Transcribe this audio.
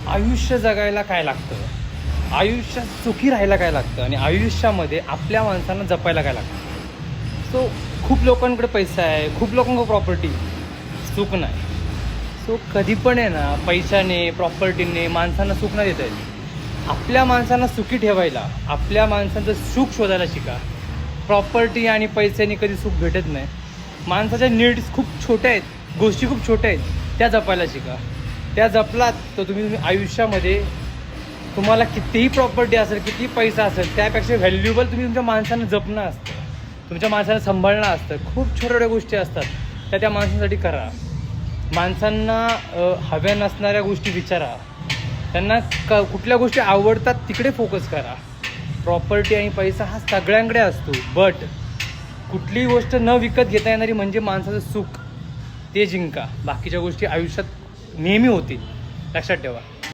आयुष्य जगायला काय लागतं, आयुष्यात सुखी राहायला काय लागतं आणि आयुष्यामध्ये आपल्या माणसांना जपायला काय लागतं. सो खूप लोकांकडे पैसा आहे, खूप लोकांकडे प्रॉपर्टी, सुख नाही. सो कधी पण आहे ना, पैशाने प्रॉपर्टीने माणसांना सुख नाही देता येत. आपल्या माणसांना सुखी ठेवायला आपल्या माणसांचं सुख शोधायला शिका. प्रॉपर्टी आणि पैशाने कधी सुख भेटत नाही. माणसाच्या नीड्स खूप छोट्या आहेत, गोष्टी खूप छोट्या आहेत, त्या जपायला शिका. त्या जपलात तर तुम्ही आयुष्यामध्ये तुम्हाला कितीही प्रॉपर्टी असेल, कितीही पैसा असेल, त्यापेक्षा व्हॅल्युएबल तुम्ही तुमच्या माणसानं जपणं असतं, तुमच्या माणसानं सांभाळणं असतं. खूप छोट्या छोट्या गोष्टी असतात त्या माणसांसाठी करा. माणसांना हव्या नसणाऱ्या गोष्टी विचारा, त्यांना कुठल्या गोष्टी आवडतात तिकडे फोकस करा. प्रॉपर्टी आणि पैसा हा सगळ्यांकडे असतो, बट कुठलीही गोष्ट न विकत घेता येणारी म्हणजे माणसाचं सुख, ते जिंका. बाकीच्या गोष्टी आयुष्यात नेहमी होतील, लक्षात ठेवा.